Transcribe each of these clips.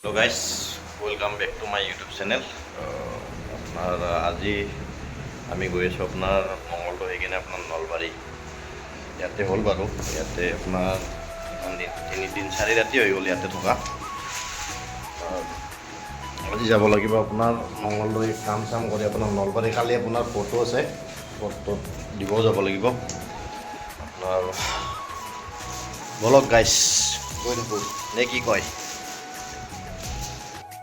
hello guys welcome back to my YouTube channel আপনাৰ আজি আমি গৈ আছোঁ আপোনাৰ মংগলদৈ হৈ কিনে আপোনাৰ নলবাৰী ইয়াতে হ'ল বাৰু ইয়াতে আপোনাৰ তিনিদিন চাৰি ৰাতি হৈ গ'ল ইয়াতে থকা আজি যাব লাগিব আপোনাৰ মংগলদৈ কাম চাম কৰি আপোনাৰ নলবাৰী কালি আপোনাৰ ফটো আছে ফটোত দিবও যাব লাগিব আপোনাৰ বলক গাইছ গৈ থাকোঁ নে কি কয়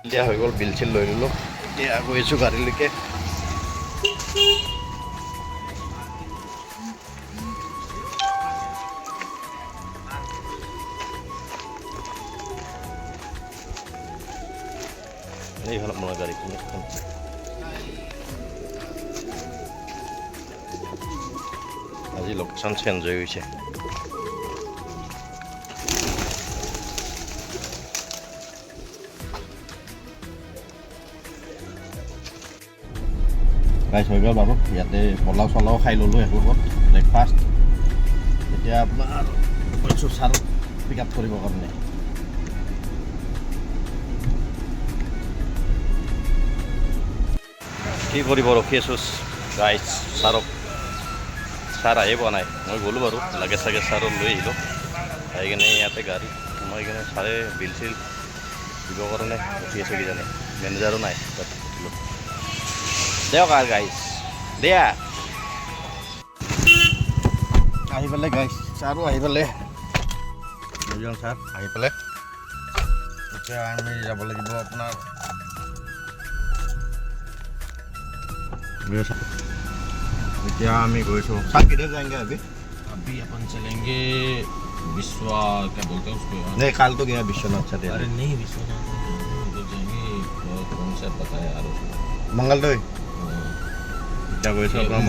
এতিয়া হৈ গ'ল বিল চিল লৈ ল'লোঁ এতিয়া গৈ আছোঁ গাড়ীলৈকে এইখন আপোনাৰ গাড়ীখিনি আজি লোকেশ্যন চেঞ্জ হৈ গৈছে গাইছ হৈ গ'ল বাৰু ইয়াতে পোলাও চলাও খাই ল'লোঁ এক লগত ব্ৰেকফাষ্ট এতিয়া আপোনাৰ কৈছোঁ ছাৰ পিক আপ কৰিবৰ কাৰণে কি কৰিব ৰখি আছোঁ গাইছ ছাৰক ছাৰ আহি পোৱা নাই মই গ'লোঁ বাৰু লাগে চাগে ছাৰক লৈ আহিলোঁ আহি কিনে ইয়াতে গাড়ী সোমাই কিনে ছাৰে বিল চিল দিবৰ কাৰণে ৰখি আছোঁ কিজানি মেনেজাৰো নাই তাত উঠিলোঁ দিয়ক আৰু গাইছ দিয়া আহি পেলাই গাইছ ছাৰো আহি পেলাই দুজন ছাৰ আহি পেলাই এতিয়া আমি যাব লাগিব আপোনাৰ এতিয়া আমি গৈছোঁ ছাৰ किधर जाएंगे अभी अभी अपन चलेंगे विश्व क्या बोलते हैं उसको नहीं काल तो गया विश्वनाथ छठे अरे नहीं विश्वनाथ उधर जाएंगे कौन सा पता है यार मंगलदৈ এতিয়া গৈছোঁ আপোনাৰ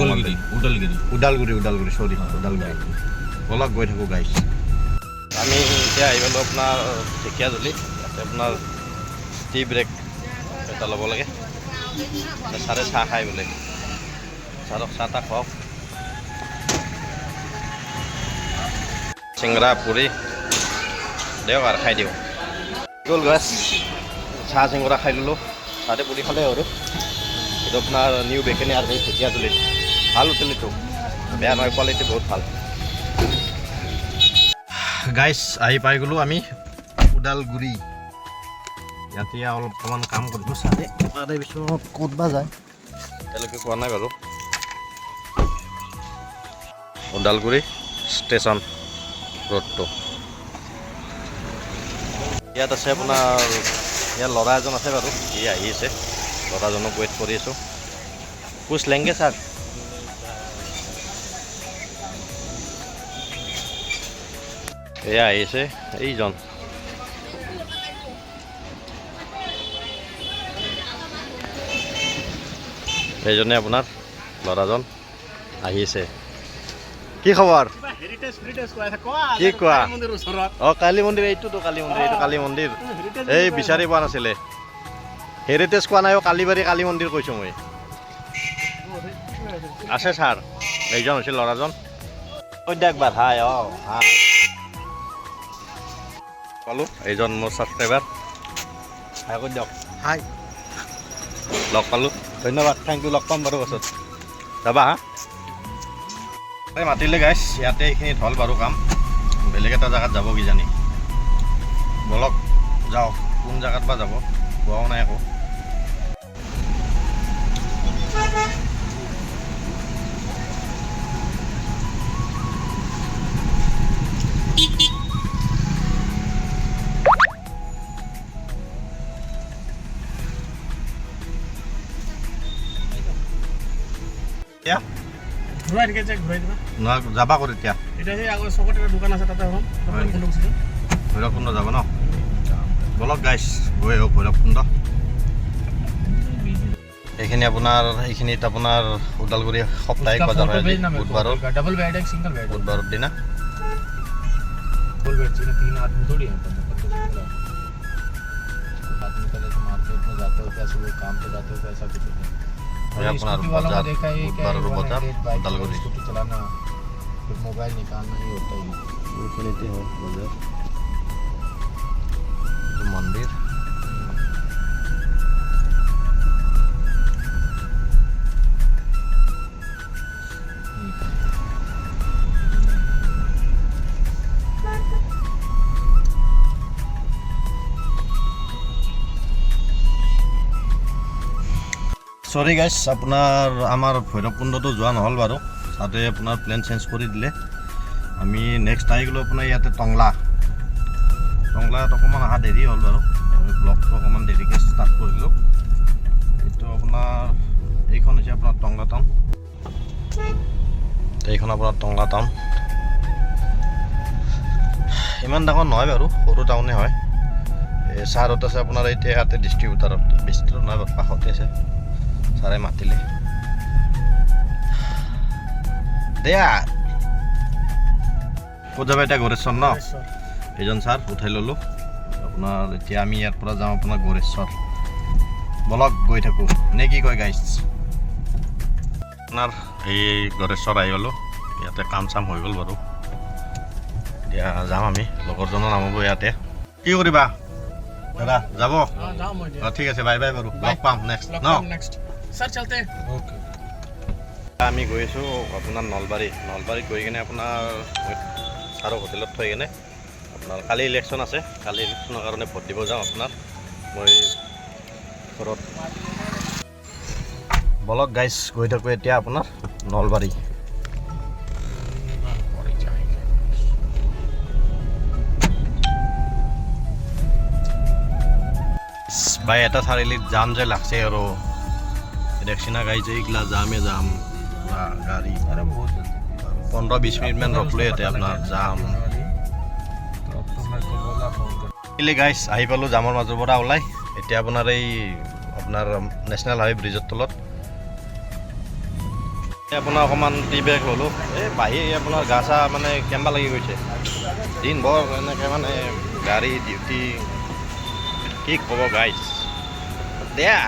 उडलगिरी ওদালগুৰি চৰি ওদালগুৰি বলক গৈ থাকোঁ গাইছ আমি এতিয়া আহি পালোঁ আপোনাৰ ঢেকীয়াজুলি ইয়াতে আপোনাৰ টি ব্ৰেক এটা ল'ব লাগে ছাৰে চাহ খাই বোলে ছাৰক চাহ তাহ খুৱাওক চিংৰা পুৰি দিয়ক আৰু খাই দিওঁ গ'ল গাছ চাহ চিংৰা খাই ল'লোঁ চাহতে পুৰি খালে আৰু এইটো আপোনাৰ নিউ বেকেনি আৰু ঢেকীয়াজুলিত ভাল হোটেল এইটো বেয়া নহয় কোৱালিটি বহুত ভাল গাইছ আহি পাই গ'লোঁ আমি ওদালগুৰি ইয়াতে অলপমান কাম কৰিব চাৰে তাৰে পিছত ক'ত বা যায় এতিয়ালৈকে কোৱা নাই বাৰু ওদালগুৰি ষ্টেচন ৰোডটো ইয়াত আছে আপোনাৰ ইয়াৰ ল'ৰা এজন আছে বাৰু সি আহি আছে ল'ৰাজনক ৱেইট কৰি আছোঁ কুছ লেংগে ছাৰ এয়া আহিছে এইজন এইজনে আপোনাৰ ল'ৰাজন আহিছে কি খবৰ কি কোৱা অঁ কালী মন্দিৰ এইটোতো কালী মন্দিৰ এই বিচাৰি পোৱা নাছিলে হেৰিটেজ কোৱা নাই কালীবাৰী কালী মন্দিৰ কৈছোঁ মই আছে ছাৰ এইজন হৈছে ল'ৰাজন কৈ দিয়ক একবাৰ হাই অঁ হাই পালোঁ এইজন মোৰ ছাবস্ক্ৰাইবাৰ হাই কৈ দিয়ক হাই লগ পালোঁ ধন্যবাদ থেংক ইউ লগ পাম বাৰু পাছত যাবা হা এই মাতিলে গাইছ ইয়াতে এইখিনিত হ'ল বাৰু কাম বেলেগ এটা জেগাত যাব কিজানি বলক যাওঁ কোন জেগাত বা যাব কোৱাও নাই একো ঘূৰাই দিকে ঘূৰাই দিবা যাবা কৰি এতিয়া এতিয়া সেই আগৰ চকত এটা দোকান আছে তাতে হ'ম ভৈৰৱকুণ্ড যাব ন বলক গাইছ গৈ আহক ভৈৰৱকুণ্ড এইখিনি আপোনাৰ এইখিনিত আপোনাৰ ওদালগুৰি সাপ্তাহিক বজাৰ হয় বুধবাৰৰ डबल बेड है सिंगल बेड বুধবাৰৰ দিনা फुल बेड चाहिए 3 आदमी थोड़ी है आदमी पहले तो मार्केट में जाते होते हैं सुबह काम पे जाते होते ऐसा कुछ नहीं আপোনাৰ বজাৰ বুধবাৰৰ বজাৰ ওদালগুৰি स्कूटी चलाना फिर मोबाइल निकालना ही होता है এইখিনিতে হয় বজাৰ মন্দিৰ সৰি গাইছ আপোনাৰ আমাৰ ভৈৰৱকুণ্ডটো যোৱা নহ'ল বাৰু তাতে আপোনাৰ প্লেন চেঞ্জ কৰি দিলে আমি নেক্সট আহি গ'লোঁ আপোনাৰ ইয়াতে টংলাত অকণমান অহা দেৰি হ'ল বাৰু আমি ব্লগটো অকণমান দেৰিকৈ ষ্টাৰ্ট কৰিলোঁ এইটো আপোনাৰ এইখন হৈছে আপোনাৰ টংলা টাউন এইখন আপোনাৰ টংলা টাউন ইমান ডাঙৰ নহয় বাৰু সৰু টাউনে হয় এই চাহাৰত আছে আপোনাৰ এতিয়া ইয়াতে ডিষ্ট্ৰিবিউটাৰত বেছি দূৰ নহয় কাষতে আছে ছাৰে মাতিলে দেয়া ক'ত যাবা এতিয়া গৰেশ্বৰ ন এইজন ছাৰ উঠাই ল'লোঁ আপোনাৰ এতিয়া আমি ইয়াৰ পৰা যাওঁ আপোনাৰ গৰেশ্বৰ বলক গৈ থাকোঁ নে কি কয় গাইছ আপোনাৰ এই গৰেশ্বৰ আহি গ'লোঁ ইয়াতে কাম চাম হৈ গ'ল বাৰু এতিয়া যাম আমি লগৰজনৰ নামিব ইয়াতে কি কৰিবা দাদা যাব ঠিক আছে বাই বাই বাৰু লগ পাম নেক্সট ন सर चलते हैं আমি গৈ আছোঁ আপোনাৰ নলবাৰীত গৈ কিনে আপোনাৰ ছাৰক হোটেলত থৈ কিনে আপোনাৰ কালি ইলেকশ্যন আছে কালি ইলেকশ্যনৰ কাৰণে ভোট দিব যাওঁ আপোনাৰ মই ঘৰত বলক গাইছ গৈ থাকোঁ এতিয়া আপোনাৰ নলবাৰী বাই এটা চাৰিআলিত যাম যে লাগছে আৰু দেখছি না গাইছে এইগিলা যামে যাম গাড়ী 15-20 মিনিটমান ৰখলোঁ ইয়াতে আপোনাৰ যাম গাইছ আহি পালোঁ জামৰ মাজৰ পৰা ওলাই এতিয়া আপোনাৰ এই আপোনাৰ নেশ্যনেল হাইৱে ব্ৰিজৰ তলত আপোনাৰ অকণমান টি বেগ ল'লোঁ এই বাহি আপোনাৰ গা চা মানে কেম্বা লাগি গৈছে দিন বৰ এনেকৈ মানে গাড়ী ডিউটি কি ক'ব গাইছ দেয়া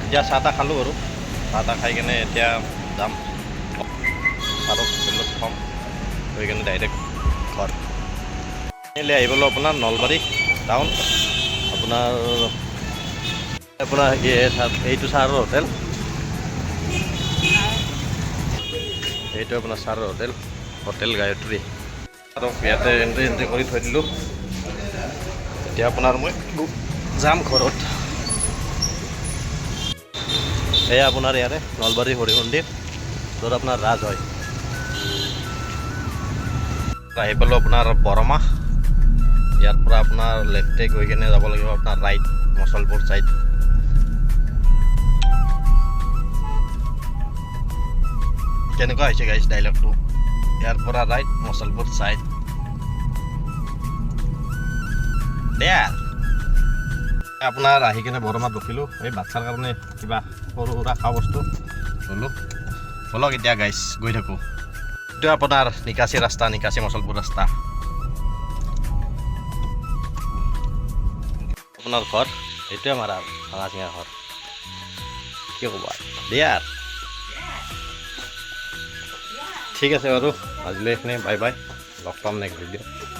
এতিয়া চাহ তাহ খালোঁ আৰু চাহ তাহ খাই কিনে এতিয়া যাম ছাৰক হোটেলত থ'ম গৈ কিনে ডাইৰেক্ট ঘৰ এনেই আহি পালোঁ আপোনাৰ নলবাৰী টাউন আপোনাৰ এইটো ছাৰৰ হোটেল এইটো আপোনাৰ ছাৰৰ হোটেল গায়ত্ৰী আৰু ইয়াতে এণ্ট্ৰি কৰি থৈ দিলোঁ এতিয়া আপোনাৰ মই যাম ঘৰত এয়া আপোনাৰ ইয়াতে নলবাৰী হৰি মন্দিৰ য'ত আপোনাৰ ৰাজ হয় আহি পালোঁ আপোনাৰ বৰমাহ ইয়াৰ পৰা আপোনাৰ লেফ্টে গৈ কিনে যাব লাগিব আপোনাৰ ৰাইট মচলপুৰ ছাইড কেনেকুৱা হৈছে গাইছ ডাইলগটো ইয়াৰ পৰা ৰাইট মচলপুৰ ছাইড দেয়া আপোনাৰ আহি কিনে বৰমাত ৰখিলোঁ এই বাচ্ছাৰ কাৰণে কিবা সৰু সুৰা খোৱা বস্তু ল'লোঁ বলক এতিয়া গাইছ গৈ থাকোঁ এইটো আপোনাৰ নিকাচি মচলপুৰ ৰাস্তা আপোনাৰ ঘৰ এইটোৱে আমাৰ ভাঙা চিঙা ঘৰ কি ক'ব দিয়া ঠিক আছে বাৰু আজিলৈ এইখিনি বাই বাই লগ পাম নেক্সট ভিডিঅ'